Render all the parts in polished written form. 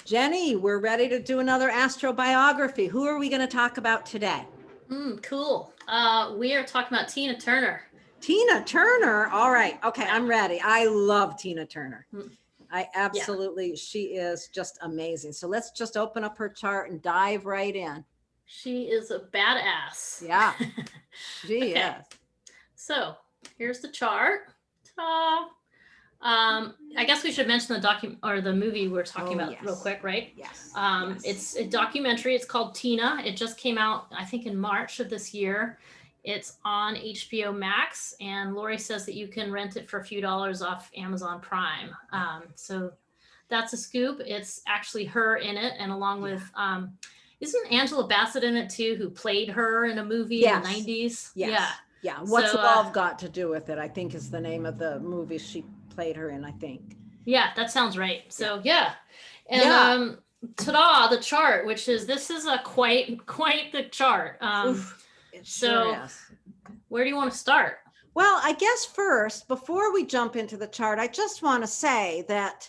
Jenny, we're ready to do another astrobiography. Who are we going to talk about today? Cool. We are talking about Tina Turner. Tina Turner. All right. Okay, Yeah. I'm ready. I love Tina Turner. I absolutely, Yeah. She is just amazing. So let's just open up her chart and dive right in. She is a badass. Yeah, she Okay. is. So here's the chart. Ta-da. I guess we should mention the movie we're talking about real quick, right? Yes. It's a documentary. It's called Tina. It just came out, I think, in March of this year. It's on HBO Max, and Laurie says that you can rent it for a few dollars off Amazon Prime. So that's a scoop. It's actually her in it, and along with isn't Angela Bassett in it too, who played her in a movie in the 90s? Yes. Yeah. What's Love Got to Do with It, I think is the name of the movie she played her in, I think. Yeah, that sounds right. So and ta-da, the chart, which is a quite the chart. Sure is. Where do you want to start? Well, I guess first, before we jump into the chart, I just want to say that,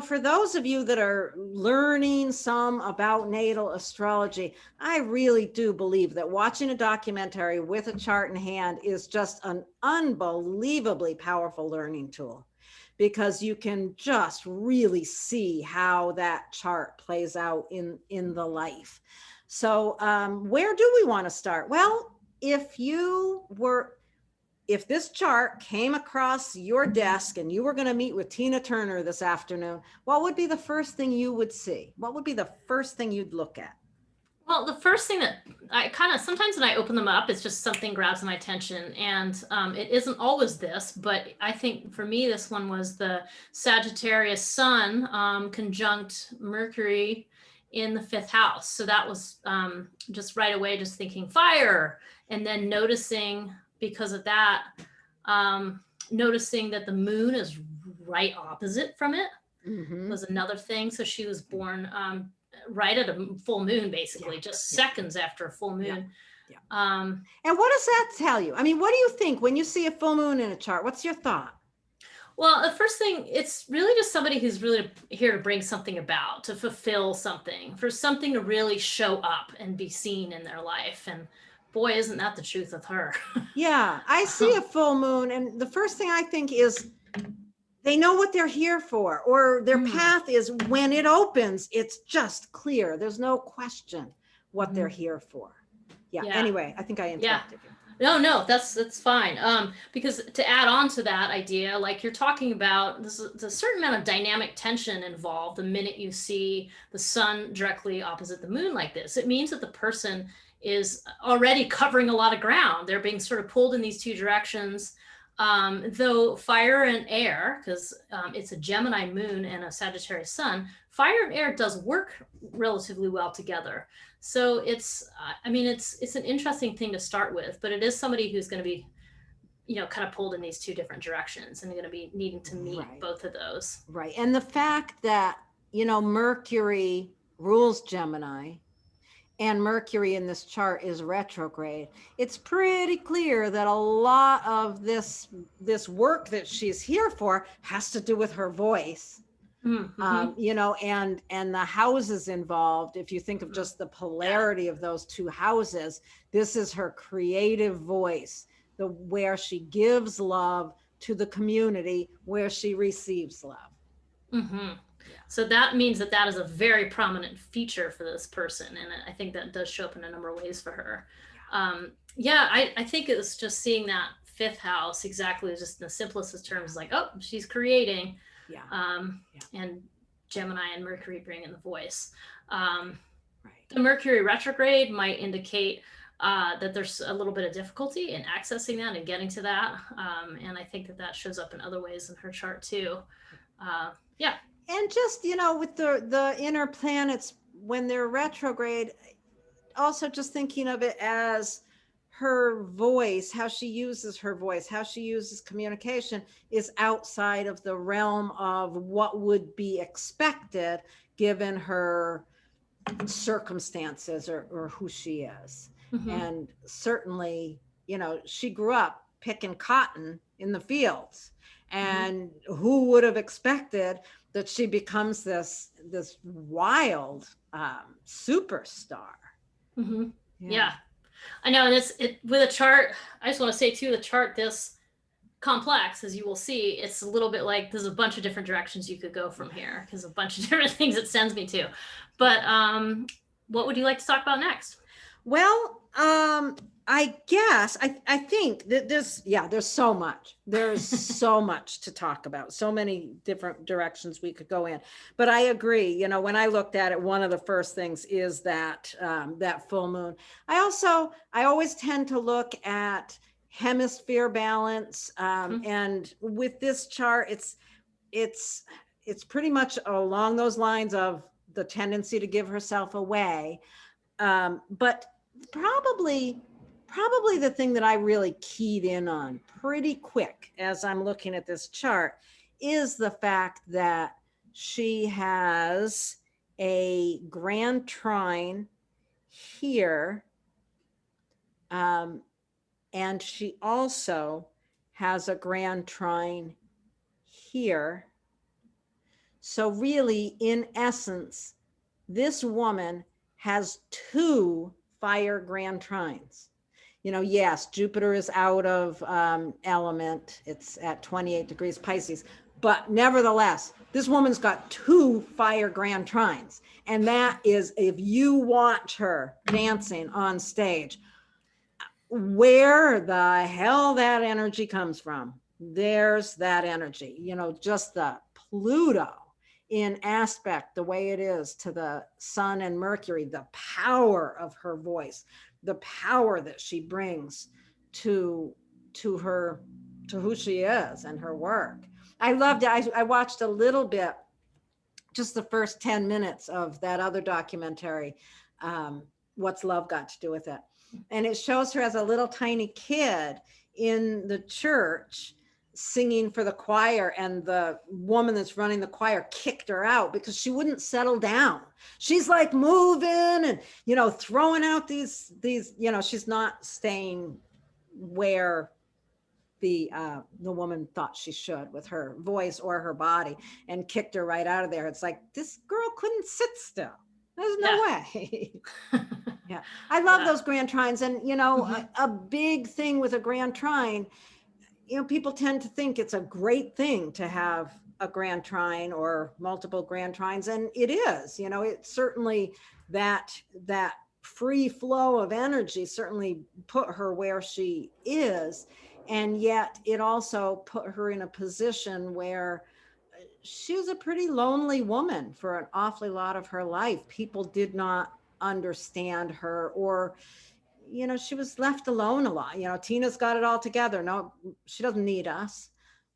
for those of you that are learning some about natal astrology, I really do believe that watching a documentary with a chart in hand is just an unbelievably powerful learning tool, because you can just really see how that chart plays out in the life. So where do we want to start? Well, if this chart came across your desk and you were going to meet with Tina Turner this afternoon, what would be the first thing you would see? What would be the first thing you'd look at? Well, the first thing that I sometimes when I open them up, it's just something grabs my attention. And it isn't always this, but I think for me, this one was the Sagittarius Sun conjunct Mercury in the 5th house. So that was just right away, just thinking fire. And then noticing, because of that, noticing that the moon is right opposite from it was another thing. So she was born right at a full moon, basically, just seconds after a full moon. And what does that tell you? I mean, what do you think when you see a full moon in a chart? What's your thought? Well, the first thing, it's really just somebody who's really here to bring something about, to fulfill something, for something to really show up and be seen in their life. And boy, isn't that the truth with her. Yeah, I see a full moon, and the first thing I think is they know what they're here for, or their path is, when it opens, it's just clear. There's no question what they're here for. Yeah. Anyway, I think I interrupted you. No, that's fine. Because to add on to that idea, like you're talking about, there's a certain amount of dynamic tension involved the minute you see the sun directly opposite the moon like this. It means that the person is already covering a lot of ground. They're being sort of pulled in these two directions. Though fire and air, because it's a Gemini moon and a Sagittarius sun, fire and air does work relatively well together. So it's an interesting thing to start with, but it is somebody who's going to be, kind of pulled in these two different directions, and going to be needing to meet both of those. Right. And the fact that, Mercury rules Gemini, and Mercury in this chart is retrograde, it's pretty clear that a lot of this work that she's here for has to do with her voice. And the houses involved, if you think of just the polarity of those two houses, this is her creative voice, where she gives love to the community, where she receives love. So that means that is a very prominent feature for this person. And I think that does show up in a number of ways for her. I think it was just seeing that 5th house, exactly, just in the simplest of terms, like, oh, she's creating. And Gemini and Mercury bring in the voice. The Mercury retrograde might indicate that there's a little bit of difficulty in accessing that and getting to that. And I think that shows up in other ways in her chart too. And just, with the inner planets, when they're retrograde, also just thinking of it as her voice, how she uses her voice, how she uses communication is outside of the realm of what would be expected given her circumstances or who she is. And certainly, she grew up picking cotton in the fields. And who would have expected that she becomes this wild superstar? Yeah. I know. And it with a chart, I just want to say too, the chart this complex, as you will see, it's a little bit like there's a bunch of different directions you could go from here because a bunch of different things it sends me to. But what would you like to talk about next? Well, I guess I think that there's so much. There's so much to talk about, so many different directions we could go in. But I agree, you know, when I looked at it, one of the first things is that that full moon. I always tend to look at hemisphere balance. And with this chart, it's pretty much along those lines of the tendency to give herself away. But probably the thing that I really keyed in on pretty quick as I'm looking at this chart is the fact that she has a grand trine here. And she also has a grand trine here. So really, in essence, this woman has two fire grand trines. You know, yes, Jupiter is out of element. It's at 28 degrees Pisces. But nevertheless, this woman's got two fire grand trines. And that is, if you watch her dancing on stage, where the hell that energy comes from, there's that energy, you know, just the Pluto in aspect, the way it is to the sun and Mercury, the power of her voice, the power that she brings to her, to who she is and her work. I loved it. I watched a little bit, just the first 10 minutes of that other documentary, What's Love Got to Do with It? And it shows her as a little tiny kid in the church singing for the choir, and the woman that's running the choir kicked her out because she wouldn't settle down. She's like moving and, you know, throwing out these, you know, she's not staying where the woman thought she should with her voice or her body, and kicked her right out of there. It's like, this girl couldn't sit still. There's no way. Yeah. I love those grand trines. And, you know, a big thing with a grand trine, you know, people tend to think it's a great thing to have a grand trine or multiple grand trines. And it is, you know, it certainly, that free flow of energy certainly put her where she is. And yet it also put her in a position where she was a pretty lonely woman for an awfully lot of her life. People did not understand her, or, you know, she was left alone a lot. You know, Tina's got it all together. No, she doesn't need us.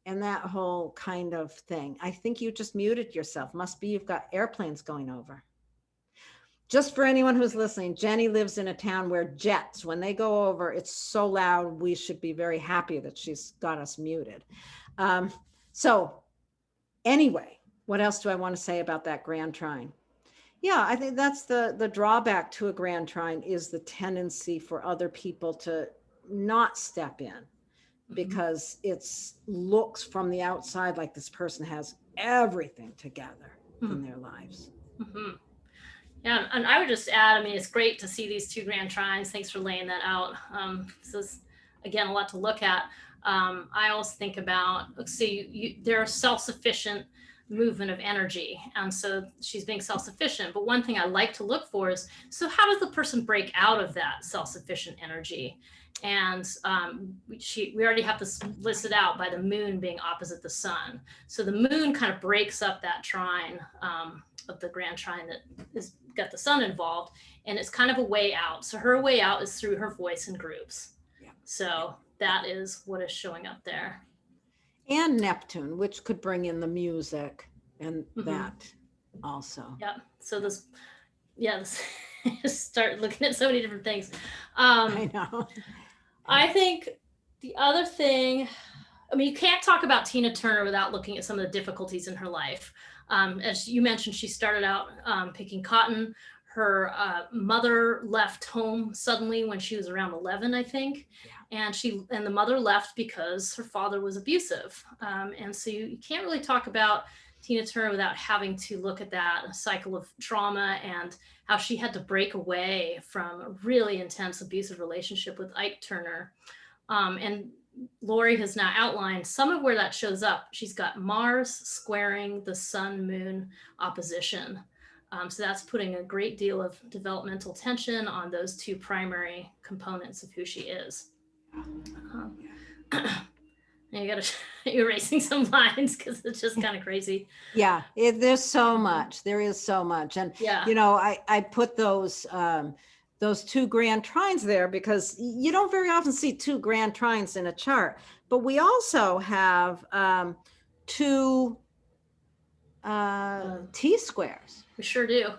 And that whole kind of thing. I think you just muted yourself. Must be you've got airplanes going over. Just for anyone who's listening, Jennie lives in a town where jets, when they go over, it's so loud. We should be very happy that she's got us muted. So anyway, what else do I want to say about that grand trine? Yeah, I think that's the drawback to a grand trine, is the tendency for other people to not step in, because it looks from the outside like this person has everything together in their lives. Yeah, and I would just add, I mean, it's great to see these two grand trines. Thanks for laying that out. So it's, again, a lot to look at. I always think about, see, they're self-sufficient movement of energy, and so she's being self-sufficient. But one thing I like to look for is, so how does the person break out of that self-sufficient energy? And we already have this listed out by the moon being opposite the sun. So the moon kind of breaks up that trine of the grand trine that is got the sun involved, and it's kind of a way out. So her way out is through her voice and groups. Yeah. So that is what is showing up there. And Neptune, which could bring in the music and that also. Yeah. So this start looking at so many different things. I know. I think the other thing, I mean, you can't talk about Tina Turner without looking at some of the difficulties in her life. As you mentioned, she started out picking cotton. Her mother left home suddenly when she was around 11, I think. and the mother left because her father was abusive. And so you can't really talk about Tina Turner without having to look at that cycle of trauma and how she had to break away from a really intense abusive relationship with Ike Turner. And Laurie has now outlined some of where that shows up. She's got Mars squaring the Sun Moon opposition. So that's putting a great deal of developmental tension on those two primary components of who she is. You got to erasing some lines because it's just kind of crazy. Yeah, there's so much. There is so much. And, yeah, I put those two grand trines there because you don't very often see two grand trines in a chart. But we also have two T-squares. We sure do.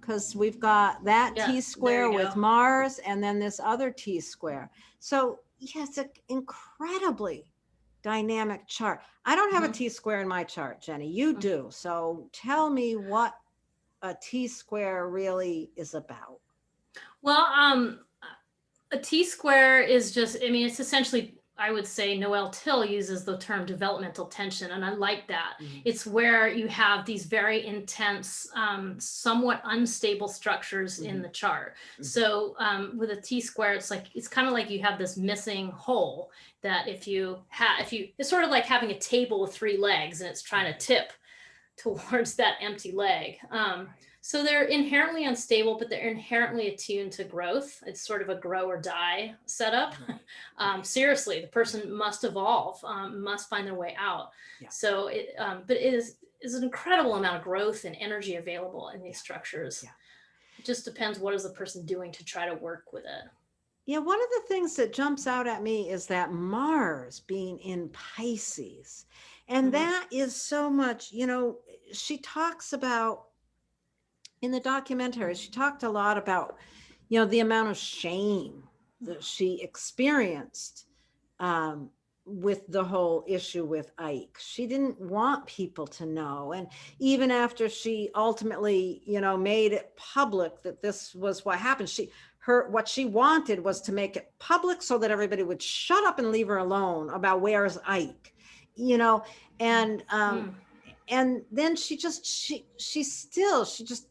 Because we've got that T-square with Mars and then this other T-square. So yes, it's an incredibly dynamic chart. I don't have a T-square in my chart, Jenny. You do. So tell me what a T-square really is about. Well, a T-square is just, it's essentially, I would say Noel Till uses the term developmental tension, and I like that. It's where you have these very intense, somewhat unstable structures in the chart. So with a T-square, it's kind of like you have this missing hole that it's sort of like having a table with three legs and it's trying to tip towards that empty leg. So they're inherently unstable, but they're inherently attuned to growth. It's sort of a grow or die setup. Seriously, the person must evolve, must find their way out. Yeah. So but it is an incredible amount of growth and energy available in these structures. Yeah. It just depends what is the person doing to try to work with it. Yeah, one of the things that jumps out at me is that Mars being in Pisces. And that is so much, she talks about, in the documentary, she talked a lot about, the amount of shame that she experienced with the whole issue with Ike. She didn't want people to know. And even after she ultimately, made it public that this was what happened, what she wanted was to make it public so that everybody would shut up and leave her alone about where's Ike, and then she just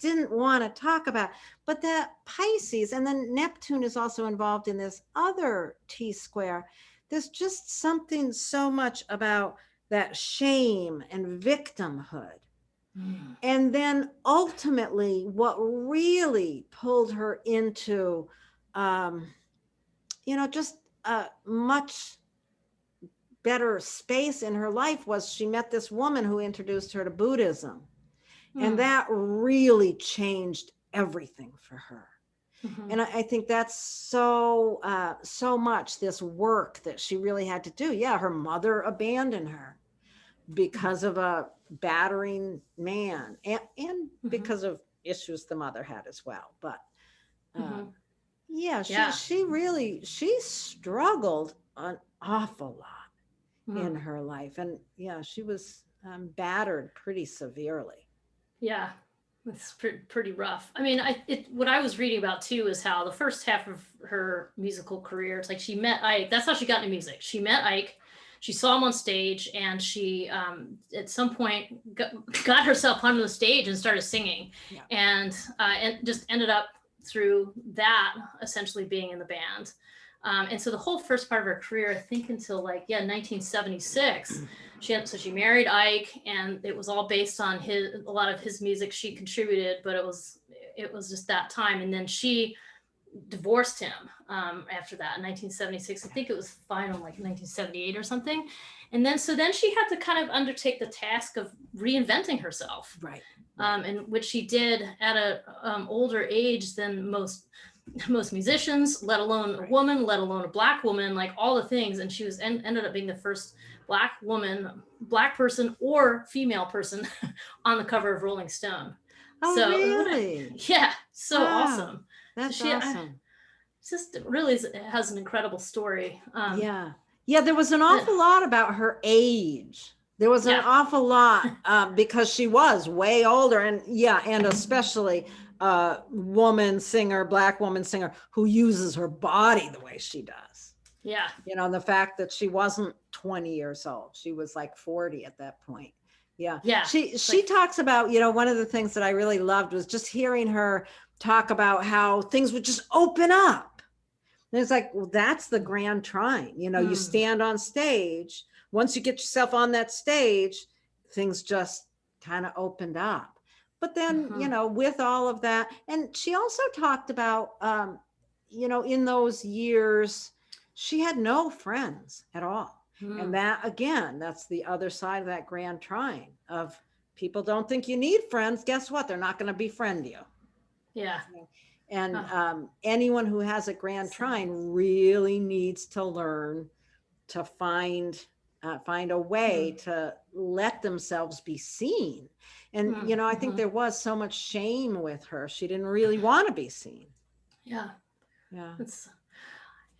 didn't want to talk about it. But that Pisces, and then Neptune is also involved in this other T-square. There's just something so much about that shame and victimhood. And then ultimately what really pulled her into, just a much better space in her life was she met this woman who introduced her to Buddhism. And that really changed everything for her. And I think that's so much this work that she really had to do. Yeah, her mother abandoned her because of a battering man and because of issues the mother had as well. But she struggled an awful lot in her life. And she was battered pretty severely. Yeah, it's pretty rough. What I was reading about too is how the first half of her musical career, it's like she met Ike. That's how she got into music. She met Ike. She saw him on stage, and she at some point got herself onto the stage and started singing, and just ended up through that essentially being in the band. And so the whole first part of her career, I think until 1976, she married Ike, and it was all based on a lot of his music she contributed, but it was just that time. And then she divorced him after that in 1976. I think it was final 1978 or something. And then she had to kind of undertake the task of reinventing herself, right. And which she did at a older age than most musicians, let alone a woman, let alone a Black woman, all the things. And she ended up being the first Black person or female person on the cover of Rolling Stone. Oh, so, really? Awesome. That's awesome. Just really has an incredible story. There was an awful lot about her age. There was an awful lot because she was way older, and especially a woman singer, Black woman singer who uses her body the way she does. Yeah. You know, the fact that she wasn't 20 years old, she was like 40 at that point. Yeah. Yeah. She talks about, you know, one of the things that I really loved was just hearing her talk about how things would just open up. And it's like, well, that's the grand trine. You know, you stand on stage. Once you get yourself on that stage, things just kind of opened up. But then, you know, with all of that, and she also talked about, you know, in those years, she had no friends at all. And that, again, that's the other side of that grand trine of people don't think you need friends. Guess what? They're not going to befriend you. Yeah. And anyone who has a grand trine really needs to learn to find a way to let themselves be seen. And you know, I think there was so much shame with her. She didn't really want to be seen. Yeah. Yeah. It's,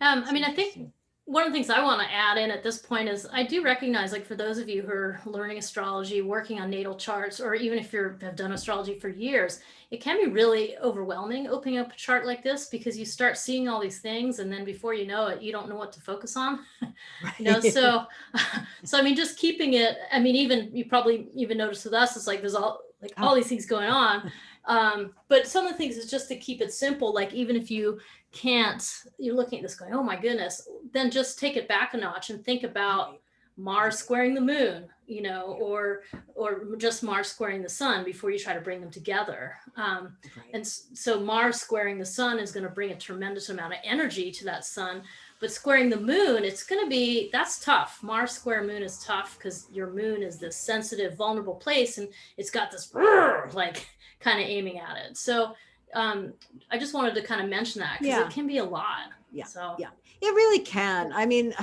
I mean, I think one of the things I want to add in at this point is I do recognize, like, for those of you who are learning astrology, working on natal charts, or even if you have done astrology for years, it can be really overwhelming opening up a chart like this, because you start seeing all these things, and then before you know it, you don't know what to focus on. You know, so I mean, just keeping it. I mean, even you probably even noticed with us, it's like there's all these things going on. But some of the things is just to keep it simple. Like, even if you can't, you're looking at this going, oh my goodness, then just take it back a notch and think about Mars squaring the moon, you know, or just Mars squaring the sun before you try to bring them together. And so Mars squaring the sun is going to bring a tremendous amount of energy to that sun. But squaring the moon, it's going to be, that's tough. Mars square moon is tough because your moon is this sensitive, vulnerable place, and it's got this like kind of aiming at it. So I just wanted to kind of mention that, because it can be a lot. Yeah. So Yeah, it really can. I mean,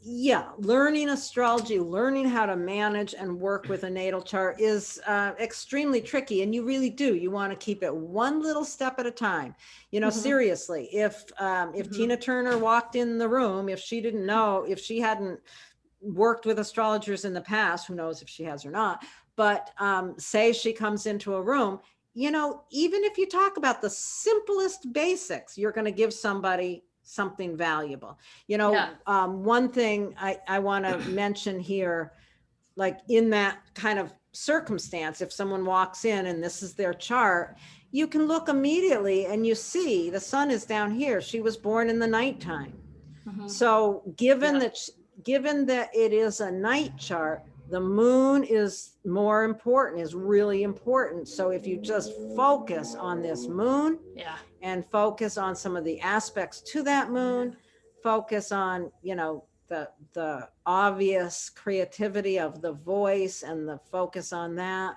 yeah, learning astrology, learning how to manage and work with a natal chart is extremely tricky. And you really do. You want to keep it one little step at a time. You know, seriously, if Tina Turner walked in the room, if she didn't know, if she hadn't worked with astrologers in the past, who knows if she has or not, but say she comes into a room, you know, even if you talk about the simplest basics, you're going to give somebody something valuable. You know, one thing I want to mention here, like in that kind of circumstance, if someone walks in and this is their chart, you can look immediately and you see the sun is down here. She was born in the nighttime. So given that it is a night chart, the moon is more important, is really important. So if you just focus on this moon and focus on some of the aspects to that moon, focus on, you know, the obvious creativity of the voice and the focus on that.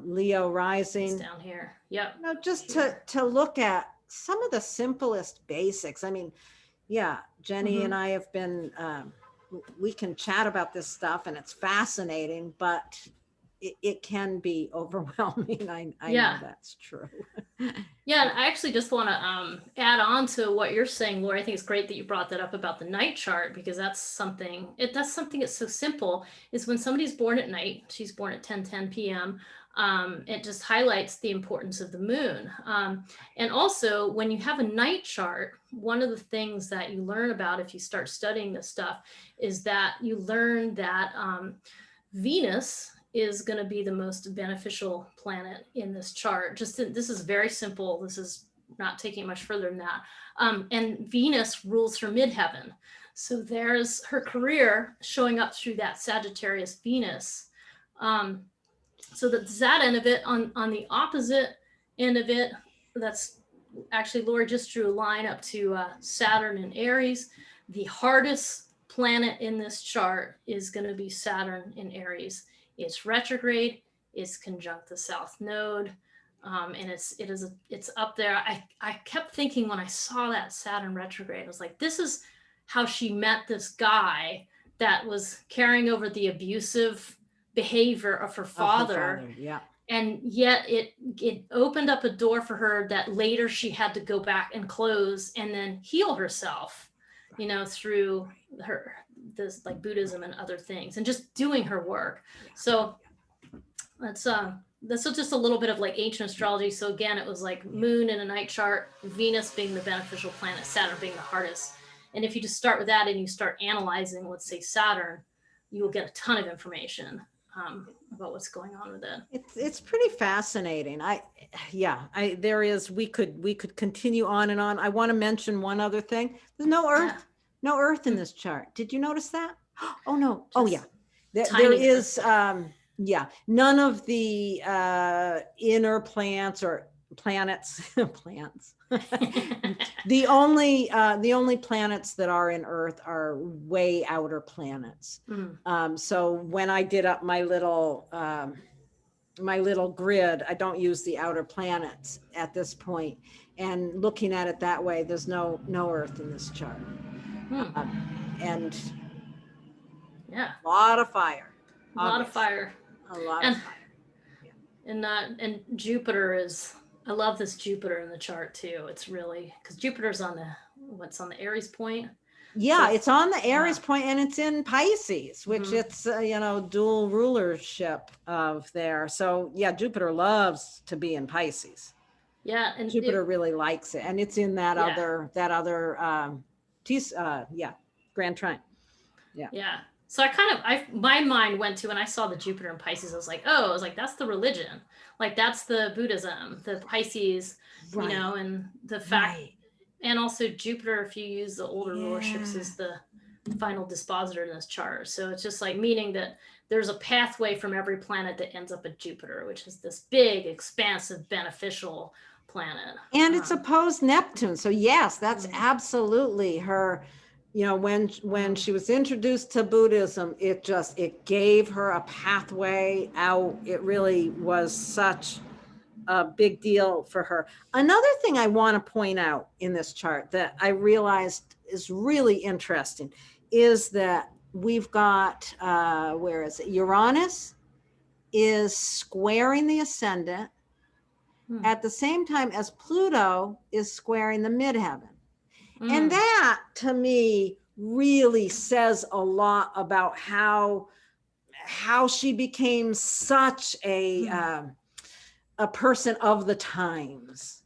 Leo rising. It's down here. Yep. You know, just to look at some of the simplest basics. I mean, yeah, Jennie and I have been, we can chat about this stuff and it's fascinating, but it can be overwhelming. I know that's true. Yeah, and I actually just want to add on to what you're saying, Laura. I think it's great that you brought that up about the night chart, because that's something that's so simple, is when somebody's born at night, she's born at 10:10 p.m., it just highlights the importance of the moon. And also, when you have a night chart, one of the things that you learn about if you start studying this stuff is that you learn that Venus is going to be the most beneficial planet in this chart. This is very simple. This is not taking much further than that. And Venus rules her midheaven. So there's her career showing up through that Sagittarius Venus. So that's that end of it. On the opposite end of it, that's actually, Laura just drew a line up to Saturn in Aries. The hardest planet in this chart is going to be Saturn in Aries. It's retrograde, it's conjunct the South Node, and it's up there. I kept thinking when I saw that Saturn retrograde, I was like, this is how she met this guy that was carrying over the abusive behavior of her father. And yet it opened up a door for her that later she had to go back and close and then heal herself, you know, through this like Buddhism and other things, and just doing her work. So that's just a little bit of like ancient astrology. So again, it was like moon in a night chart, Venus being the beneficial planet, Saturn being the hardest. And if you just start with that and you start analyzing, let's say Saturn, you will get a ton of information about what's going on with it. It's pretty fascinating. There is, we could continue on and on. I want to mention one other thing. There's no Earth, no Earth in this chart. Did you notice that? Oh no. Oh yeah. There is none of the inner plants or planets plants. The only planets that are in Earth are way outer planets. So when I did up my little grid, I don't use the outer planets at this point. And looking at it that way, there's no Earth in this chart. And yeah, a lot of fire. A lot of fire. A lot of fire. Yeah. And Jupiter is, I love this Jupiter in the chart too. It's really, because Jupiter's on the Aries point. Yeah, so it's on the Aries point, and it's in Pisces, which it's dual rulership of there. So yeah, Jupiter loves to be in Pisces. Yeah, and Jupiter really likes it, and it's in that other Grand Trine. Yeah. So my mind went to, when I saw the Jupiter in Pisces, I was like, that's the religion. Like that's the Buddhism, the Pisces, and the fact, and also Jupiter, if you use the older rulerships, is the final dispositor in this chart. So it's just like meaning that there's a pathway from every planet that ends up at Jupiter, which is this big, expansive, beneficial planet. And it's opposed Neptune. So yes, that's absolutely her. When she was introduced to Buddhism, it gave her a pathway out. It really was such a big deal for her. Another thing I want to point out in this chart that I realized is really interesting is that we've got, where is it? Uranus is squaring the ascendant at the same time as Pluto is squaring the midheaven. And that, to me, really says a lot about how she became such a person of the times.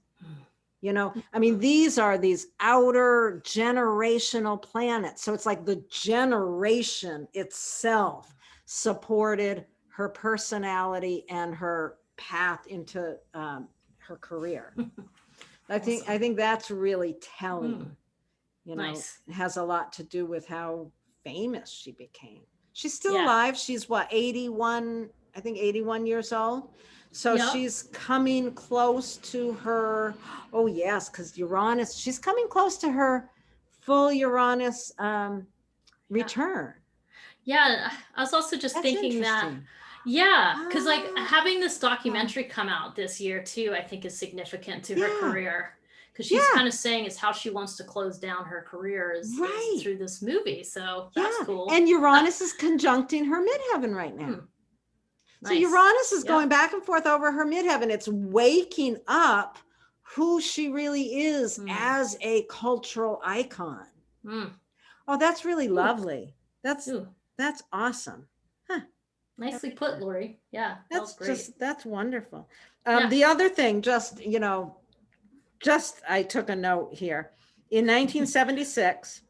I mean, these are these outer generational planets. So it's like the generation itself supported her personality and her path into her career. I think that's really telling. Nice. It has a lot to do with how famous she became. She's still alive. She's 81, I think 81 years old. So she's coming close to her. Oh yes, because Uranus, she's coming close to her full Uranus return. Yeah, I was also just thinking that. Yeah, because like having this documentary come out this year too, I think is significant to her career. Because she's kind of saying is how she wants to close down her career is through this movie. So that's cool. And Uranus is conjuncting her midheaven right now. So Uranus is going back and forth over her midheaven. It's waking up who she really is as a cultural icon. Oh, that's really lovely. That's awesome. Nicely put, Laurie. Yeah, that's great. That's wonderful. The other thing, I took a note here. In 1976,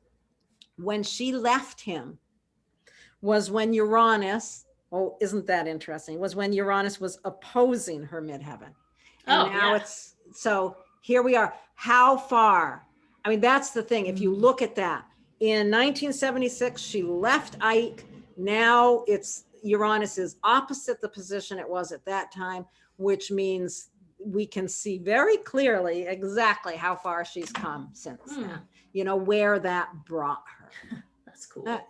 when she left him, was when Uranus, isn't that interesting? Was when Uranus was opposing her midheaven. And now so here we are. How far? I mean, that's the thing. If you look at that, in 1976, she left Ike. Now Uranus is opposite the position it was at that time, which means we can see very clearly exactly how far she's come since then, where that brought her. That's cool. That's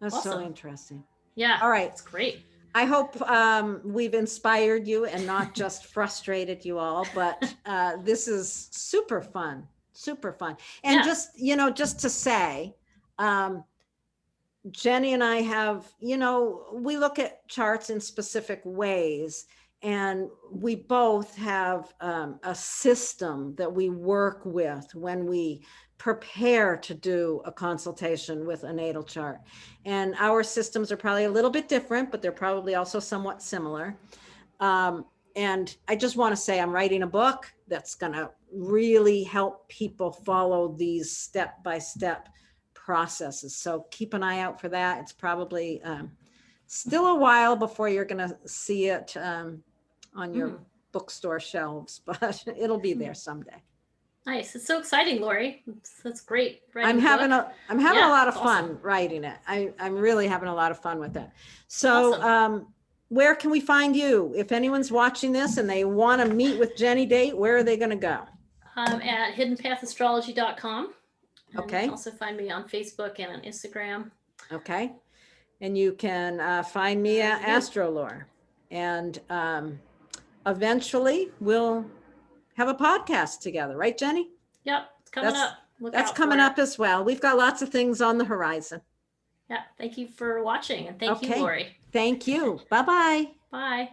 awesome. So interesting. Yeah. All right. It's great. I hope we've inspired you and not just frustrated you all, but this is super fun. And just to say, Jennie and I have, we look at charts in specific ways, and we both have a system that we work with when we prepare to do a consultation with a natal chart. And our systems are probably a little bit different, but they're probably also somewhat similar. And I just want to say I'm writing a book that's going to really help people follow these step-by-step processes. So keep an eye out for that. It's probably still a while before you're going to see it on your bookstore shelves, but it'll be there someday. Nice. It's so exciting, Laurie. That's great. I'm having a lot of fun awesome. writing it. I'm really having a lot of fun with it. So Awesome. where can we find you? If anyone's watching this and they want to meet with Jennie Date, where are they going to go? At hiddenpathastrology.com. Okay. You can also find me on Facebook and on Instagram. Okay. And you can find me at AstroLore. And eventually we'll have a podcast together, right, Jennie? Yep, it's coming up. That's coming up as well. We've got lots of things on the horizon. Yeah, thank you for watching, and thank you, Laurie. Thank you. Bye-bye. Bye.